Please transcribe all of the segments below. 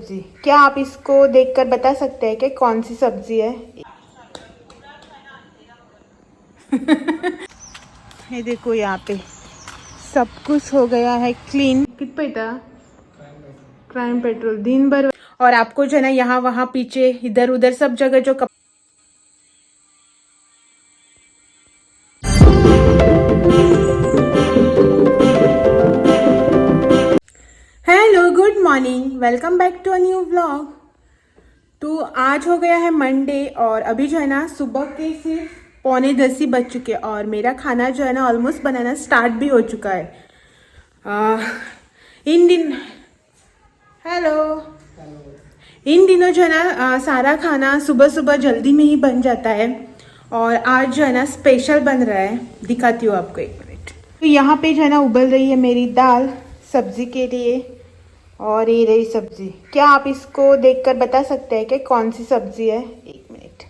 जी, क्या आप इसको देखकर बता सकते हैं कि कौन सी सब्जी है? ये देखो, यहाँ पे सब कुछ हो गया है क्लीन। कित पैसा क्राइम पेट्रोल दिन भर। और आपको जो है ना यहाँ वहाँ पीछे इधर उधर सब जगह जो hello, good morning, welcome back to a new vlog. तो आज हो गया है मंडे और अभी जो है ना सुबह के सिर्फ 9:45 ही बज चुके हैं और मेरा खाना जो है ना ऑलमोस्ट बनाना स्टार्ट भी हो चुका है। इन दिन हेलो इन दिनों जो है ना सारा खाना सुबह सुबह जल्दी में ही बन जाता है और आज जो है ना स्पेशल बन रहा है। दिखाती हूँ आपको, एक मिनट। तो यहाँ पे जो है ना उबल रही है मेरी दाल सब्जी के लिए और ये रही सब्जी। क्या आप इसको देखकर बता सकते हैं कि कौन सी सब्जी है? एक मिनट,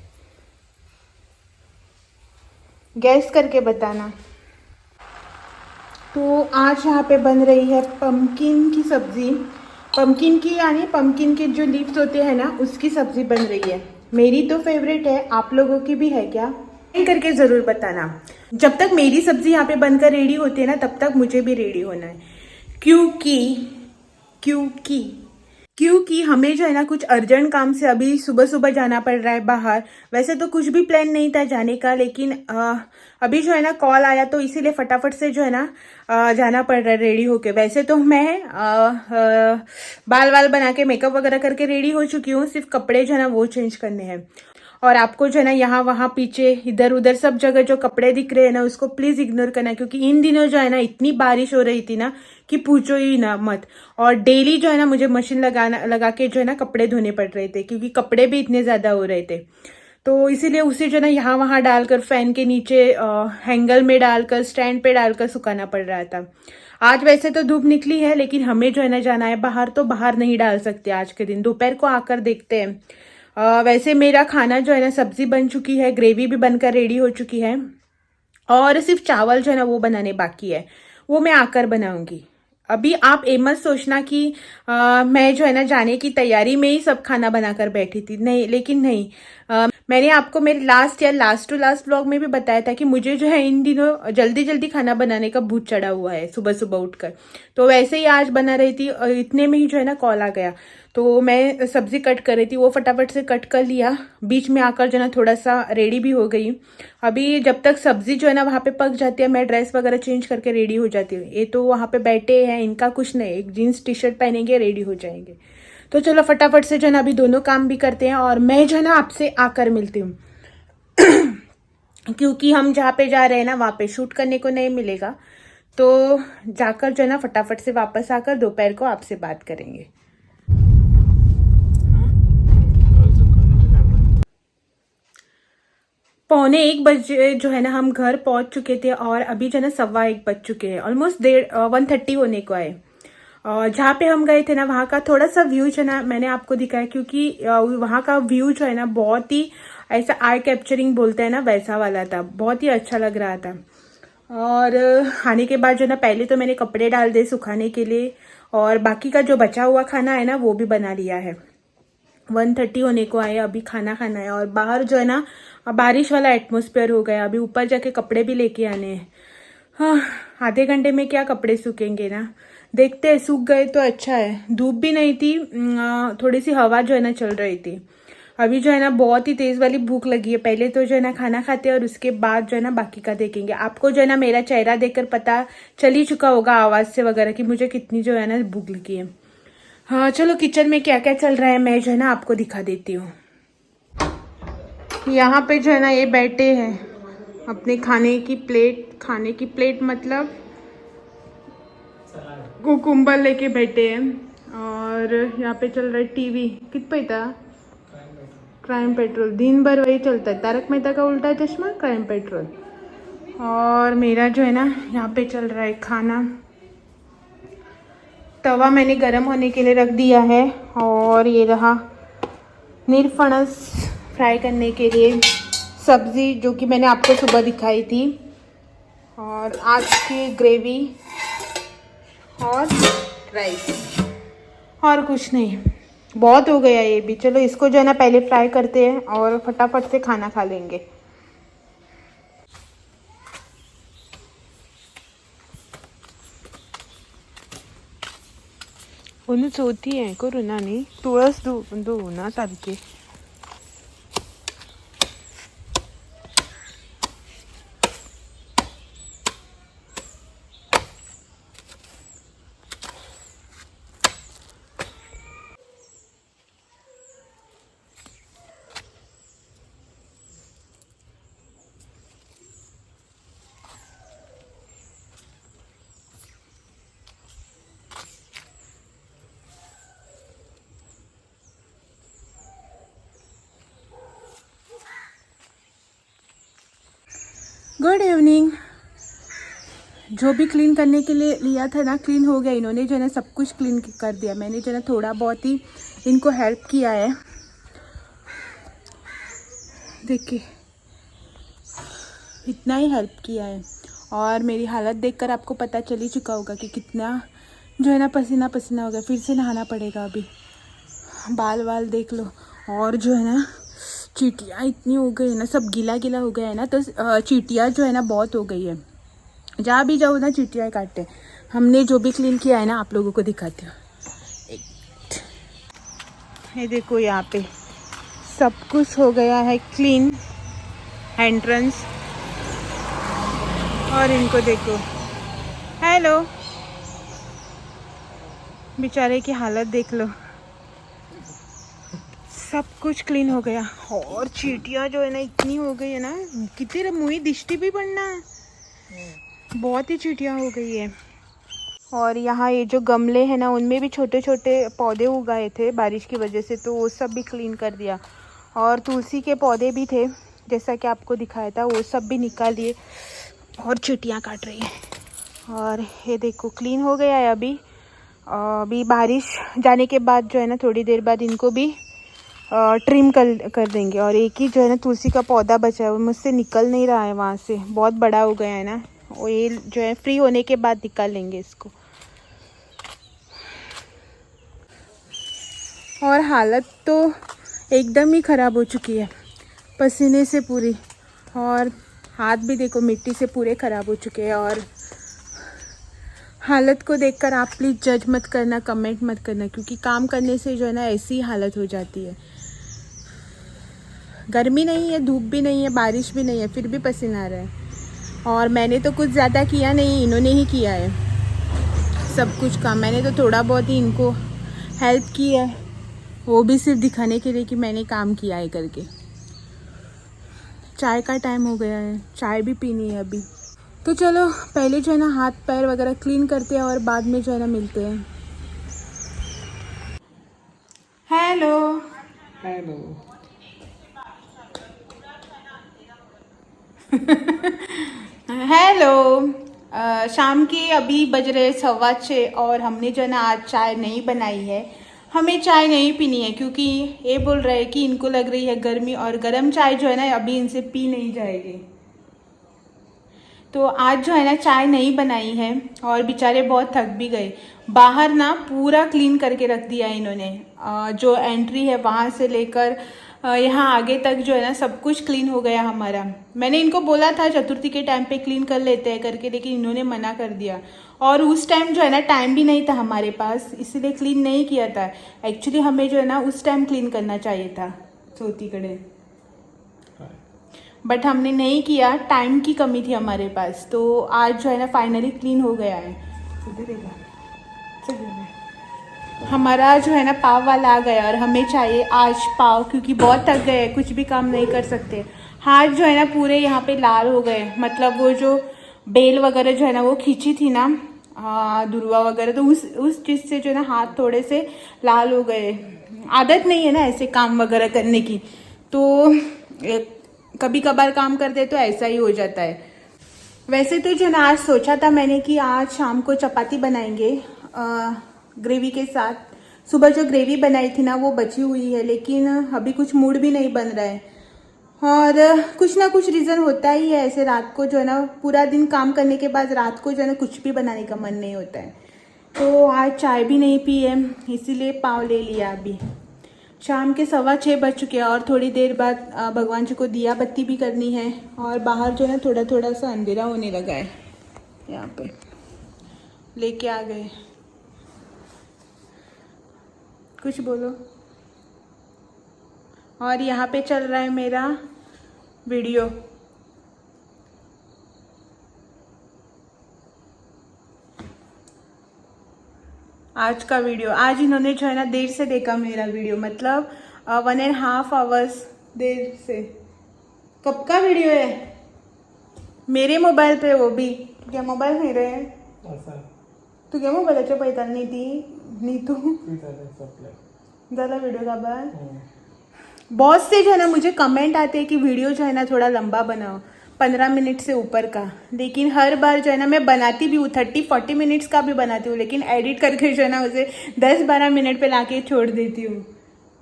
गैस करके बताना। तो आज यहाँ पे बन रही है पम्पकिन की सब्जी। पम्पकिन की यानी पम्पकिन के जो लीव्स होते हैं ना उसकी सब्जी बन रही है। मेरी तो फेवरेट है, आप लोगों की भी है क्या? करके ज़रूर बताना। जब तक मेरी सब्जी यहाँ पे बनकर रेडी होती है ना तब तक मुझे भी रेडी होना है, क्योंकि क्योंकि क्योंकि हमें जो है ना कुछ अर्जेंट काम से अभी सुबह सुबह जाना पड़ रहा है बाहर। वैसे तो कुछ भी प्लान नहीं था जाने का, लेकिन अभी जो है ना कॉल आया तो इसीलिए फटाफट से जो है ना जाना पड़ रहा है रेडी होके। वैसे तो मैं बाल वाल बना के मेकअप वगैरह करके रेडी हो चुकी हूँ, सिर्फ कपड़े जो है ना वो चेंज करने हैं। और आपको जो है ना यहाँ वहाँ पीछे इधर उधर सब जगह जो कपड़े दिख रहे हैं ना उसको प्लीज इग्नोर करना, क्योंकि इन दिनों जो है ना इतनी बारिश हो रही थी ना कि पूछो ही ना मत। और डेली जो है ना मुझे मशीन लगा के जो है ना कपड़े धोने पड़ रहे थे, क्योंकि कपड़े भी इतने ज्यादा हो रहे थे। तो इसीलिए उसे जो है ना यहाँ वहाँ डालकर फैन के नीचे हैंगर में डालकर स्टैंड पे डालकर सुखाना पड़ रहा था। आज वैसे तो धूप निकली है, लेकिन हमें जो है ना जाना है बाहर, तो बाहर नहीं डाल सकते आज के दिन, दोपहर को आकर देखते हैं। वैसे मेरा खाना जो है ना सब्जी बन चुकी है, ग्रेवी भी बनकर रेडी हो चुकी है और सिर्फ चावल जो है ना वो बनाने बाकी है, वो मैं आकर बनाऊंगी। अभी आप ये मत सोचना कि मैं जो है ना जाने की तैयारी में ही सब खाना बनाकर बैठी थी, नहीं। लेकिन नहीं, मैंने आपको मेरे लास्ट टू लास्ट व्लॉग में भी बताया था कि मुझे जो है इन दिनों जल्दी जल्दी खाना बनाने का भूत चढ़ा हुआ है सुबह सुबह उठकर। तो वैसे ही आज बना रही थी और इतने में ही जो है ना कॉल आ गया। तो मैं सब्जी कट कर रही थी, वो फटाफट से कट कर लिया, बीच में आकर जो है ना थोड़ा सा रेडी भी हो गई। अभी जब तक सब्जी जो है ना वहाँ पे पक जाती है मैं ड्रेस वगैरह चेंज करके रेडी हो जाती हूँ। ये तो वहाँ पे बैठे हैं, इनका कुछ नहीं, एक जीन्स टी शर्ट पहनेंगे रेडी हो जाएंगे। तो चलो फटाफट से जो है ना अभी दोनों काम भी करते हैं और मैं जो है ना आपसे आकर मिलती हूँ। क्योंकि हम जहाँ पे जा रहे हैं ना वहाँ पे शूट करने को नहीं मिलेगा, तो जाकर जो है ना फटाफट से वापस आकर दोपहर को आपसे बात करेंगे। 1:45 बजे जो है ना हम घर पहुंच चुके थे और अभी जो है ना 1:15 बज चुके हैं, ऑलमोस्ट 1:30 होने को आए। और जहाँ पे हम गए थे ना वहाँ का थोड़ा सा व्यू जो है ना मैंने आपको दिखाया, क्योंकि वहाँ का व्यू जो है ना बहुत ही ऐसा आई कैप्चरिंग बोलते हैं ना वैसा वाला था, बहुत ही अच्छा लग रहा था। और आने के बाद जो है ना पहले तो मैंने कपड़े डाल दिए सुखाने के लिए और बाकी का जो बचा हुआ खाना है ना वो भी बना लिया है। 1:30 होने को आए, अभी खाना खाना है और बाहर जो है ना बारिश वाला एटमोस्फेयर हो गया। अभी ऊपर जाके कपड़े भी लेके आने हैं। हाँ, आधे घंटे में क्या कपड़े सूखेंगे ना, देखते हैं। सूख गए तो अच्छा है, धूप भी नहीं थी, थोड़ी सी हवा जो है ना चल रही थी। अभी जो है ना बहुत ही तेज वाली भूख लगी है, पहले तो जो है ना खाना खाते हैं और उसके बाद जो है ना बाकी का देखेंगे। आपको जो है ना मेरा चेहरा देखकर पता चल ही चुका होगा आवाज से वगैरह कि मुझे कितनी जो है ना भूख लगी है। हाँ चलो, किचन में क्या क्या चल रहा है मैं जो है ना आपको दिखा देती हूँ। यहाँ पे जो है ना ये बैठे हैं अपने खाने की प्लेट मतलब कुकुम्बर लेके बैठे हैं। और यहाँ पे चल रहा है टीवी। कित पे था क्राइम पेट्रोल, दिन भर वही चलता है, तारक मेहता का उल्टा चश्मा, क्राइम पेट्रोल। और मेरा जो है ना यहाँ पे चल रहा है खाना। तवा मैंने गरम होने के लिए रख दिया है और ये रहा निरफणस फ्राई करने के लिए सब्जी जो कि मैंने आपको सुबह दिखाई थी, और आज की ग्रेवी और राइस और कुछ नहीं। बहुत हो गया ये भी। चलो इसको जो है ना पहले फ्राई करते हैं और फटाफट से खाना खा लेंगे। ओनूच होती आहे करू ना नी तुळस धुवू ना सारखी। Good evening. जो भी क्लीन करने के लिए लिया था ना क्लीन हो गया। इन्होंने जो है ना सब कुछ क्लीन कर दिया। मैंने जो है ना थोड़ा बहुत ही इनको हेल्प किया है। देखिए इतना ही हेल्प किया है और मेरी हालत देखकर आपको पता चल ही चुका होगा कि कितना जो है ना पसीना पसीना हो गया। फिर से नहाना पड़ेगा अभी। बाल वाल देख लो। और जो है ना चींटियाँ इतनी हो गई है ना, सब गीला गीला हो गया है ना, तो चींटियाँ जो है ना बहुत हो गई है। जहाँ भी जाओ ना चींटियाँ काटते। हमने जो भी क्लीन किया है ना आप लोगों को दिखाती हूँ। ये देखो यहाँ पे सब कुछ हो गया है क्लीन, एंट्रेंस। और इनको देखो, हेलो, बेचारे की हालत देख लो। सब कुछ क्लीन हो गया और चींटियाँ जो है ना इतनी हो गई है ना, कितनी मुई दिष्टि भी पड़ना, बहुत ही चींटियाँ हो गई है। और यहाँ ये जो गमले हैं ना उनमें भी छोटे छोटे पौधे उगाए थे बारिश की वजह से, तो वो सब भी क्लीन कर दिया। और तुलसी के पौधे भी थे जैसा कि आपको दिखाया था, वो सब भी निकाल दिए। और चींटियाँ काट रही हैं। और ये देखो क्लीन हो गया है अभी बारिश जाने के बाद जो है ना थोड़ी देर बाद इनको भी ट्रिम कर देंगे। और एक ही जो है ना तुलसी का पौधा बचा है, वो मुझसे निकल नहीं रहा है वहाँ से, बहुत बड़ा हो गया है ना। वो ये जो है फ्री होने के बाद निकाल लेंगे इसको। और हालत तो एकदम ही ख़राब हो चुकी है पसीने से पूरी। और हाथ भी देखो मिट्टी से पूरे ख़राब हो चुके हैं। और हालत को देखकर आप प्लीज़ जज मत करना, कमेंट मत करना, क्योंकि काम करने से जो है ना ऐसी हालत हो जाती है। गर्मी नहीं है, धूप भी नहीं है, बारिश भी नहीं है, फिर भी पसीना आ रहा है। और मैंने तो कुछ ज़्यादा किया नहीं, इन्होंने ही किया है सब कुछ काम। मैंने तो थोड़ा बहुत ही इनको हेल्प की है, वो भी सिर्फ दिखाने के लिए कि मैंने काम किया है करके। चाय का टाइम हो गया है, चाय भी पीनी है अभी। तो चलो पहले जो है ना हाथ पैर वगैरह क्लीन करते हैं और बाद में जो है ना मिलते हैं। Hello hello. हेलो। शाम के अभी बज रहे 6:15 और हमने जो है ना आज चाय नहीं बनाई है। हमें चाय नहीं पीनी है क्योंकि ये बोल रहे हैं कि इनको लग रही है गर्मी, और गर्म चाय जो है ना अभी इनसे पी नहीं जाएगी। तो आज जो है ना चाय नहीं बनाई है और बेचारे बहुत थक भी गए। बाहर ना पूरा क्लीन करके रख दिया है इन्होंने। जो एंट्री है वहाँ से लेकर यहाँ आगे तक जो है ना सब कुछ क्लीन हो गया हमारा। मैंने इनको बोला था चतुर्थी के टाइम पे क्लीन कर लेते हैं करके, लेकिन इन्होंने मना कर दिया। और उस टाइम जो है ना टाइम भी नहीं था हमारे पास, इसलिए क्लीन नहीं किया था। एक्चुअली हमें जो है ना उस टाइम क्लीन करना चाहिए था चौथीकडे, बट हमने नहीं किया, टाइम की कमी थी हमारे पास। तो आज जो है ना फाइनली क्लीन हो गया है। हमारा जो है ना पाव वाला आ गया और हमें चाहिए आज पाव, क्योंकि बहुत थक गए, कुछ भी काम नहीं कर सकते। हाथ जो है ना पूरे यहाँ पे लाल हो गए, मतलब वो जो बेल वगैरह जो है ना वो खींची थी ना, दुर्वा वगैरह, तो उस चीज़ से जो है ना हाथ थोड़े से लाल हो गए। आदत नहीं है ना ऐसे काम वगैरह करने की, तो कभी कभार काम करते तो ऐसा ही हो जाता है। वैसे तो जो ना आज सोचा था मैंने कि आज शाम को चपाती बनाएंगे ग्रेवी के साथ। सुबह जो ग्रेवी बनाई थी ना वो बची हुई है, लेकिन अभी कुछ मूड भी नहीं बन रहा है। और कुछ ना कुछ रीज़न होता ही है ऐसे, रात को जो है ना पूरा दिन काम करने के बाद रात को जो है ना कुछ भी बनाने का मन नहीं होता है। तो आज चाय भी नहीं पी है, इसीलिए पाव ले लिया अभी। शाम के 6:15 बज चुके हैं और थोड़ी देर बाद भगवान जी को दिया बत्ती भी करनी है। और बाहर जो है थोड़ा थोड़ा सा अंधेरा होने लगा है। यहाँ पे लेके आ गए। कुछ बोलो। और यहाँ पे चल रहा है मेरा वीडियो। आज का वीडियो, आज इन्होंने जो है ना देर से देखा मेरा वीडियो, मतलब 1.5 आवर्स देर से। कब का वीडियो है? मेरे मोबाईल पे, वो भी क्या मोबाईल मेरे है तुझ्या मोबाईलाच्या पैतान नी तू ज़्यादा वीडियो का बाद बहुत से जो है ना मुझे कमेंट आते हैं कि वीडियो जो है ना थोड़ा लंबा बनाओ, 15 मिनट से ऊपर का। लेकिन हर बार जो है ना मैं बनाती भी हूँ, 30-40 मिनट्स का भी बनाती हूँ, लेकिन एडिट करके जो है ना उसे 10-12 मिनट पे लाके छोड़ देती हूँ।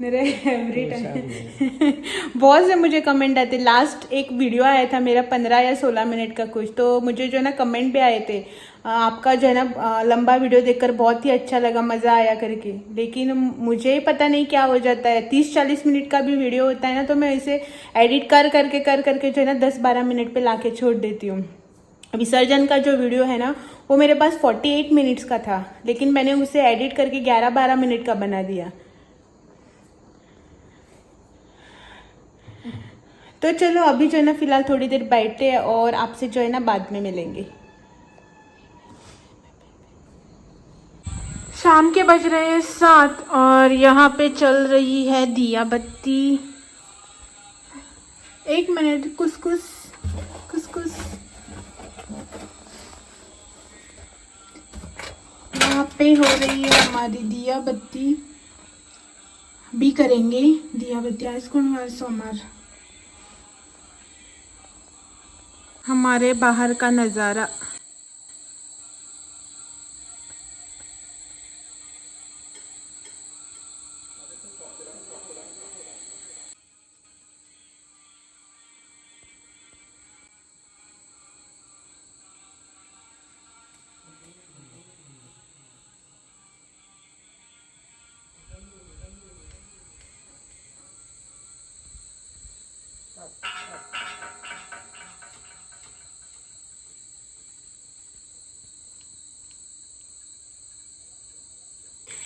मेरे एवरी टाइम बहुत से मुझे कमेंट आते। लास्ट एक वीडियो आया था मेरा 15 या 16 मिनट का कुछ, तो मुझे जो है ना कमेंट भी आए थे, आपका जो है ना लंबा वीडियो देखकर बहुत ही अच्छा लगा, मज़ा आया करके। लेकिन मुझे पता नहीं क्या हो जाता है, 30-40 मिनट का भी वीडियो होता है ना तो मैं इसे एडिट कर करके जो है ना 10-12 मिनट पे लाके छोड़ देती हूँ। विसर्जन का जो वीडियो है ना वो मेरे पास 48 मिनट्स का था, लेकिन मैंने उसे एडिट करके 11-12 मिनट का बना दिया। तो चलो अभी जो है ना फिलहाल थोड़ी देर बैठते हैं और आपसे जो है ना बाद में मिलेंगे। शाम के बज रहे हैं 7 और यहाँ पे चल रही है दिया बत्ती। 1 मिनट, कुछ यहाँ पे हो रही है हमारी दिया बत्ती। भी करेंगे दिया बत्ती आज सोमवार। हमारे बाहर का नज़ारा।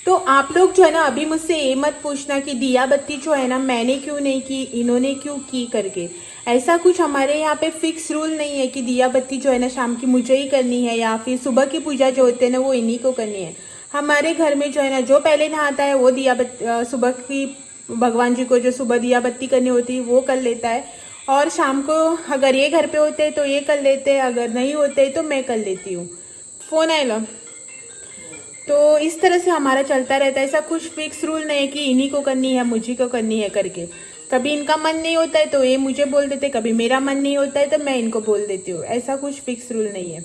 तो आप लोग जो है ना अभी मुझसे ये मत पूछना कि दिया बत्ती जो है ना मैंने क्यों नहीं की, इन्होंने क्यों की करके। ऐसा कुछ हमारे यहाँ पे फिक्स रूल नहीं है कि दिया बत्ती जो है ना शाम की मुझे ही करनी है या फिर सुबह की पूजा जो होते हैं ना वो इन्हीं को करनी है। हमारे घर में जो है ना जो पहले नहाता है वो दिया बत्ती सुबह की भगवान जी को जो सुबह दिया बत्ती करनी होती है वो कर लेता है, और शाम को अगर ये घर पे होते हैं तो ये कर लेते हैं, अगर नहीं होते तो मैं कर लेती हूँ। फ़ोन आए लो। तो इस तरह से हमारा चलता रहता है। ऐसा कुछ फिक्स रूल नहीं है कि इन्हीं को करनी है मुझी को करनी है करके। कभी इनका मन नहीं होता है तो ये मुझे बोल देते, कभी मेरा मन नहीं होता है तो मैं इनको बोल देती हूँ। ऐसा कुछ फिक्स रूल नहीं है।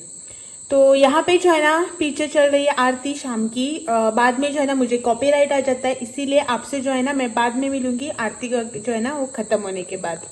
तो यहाँ पे जो है ना पीछे चल रही है आरती शाम की। बाद में जो है ना मुझे कॉपीराइट आ जाता है, इसीलिए आपसे जो है ना मैं बाद में मिलूंगी आरती का जो है ना वो ख़त्म होने के बाद।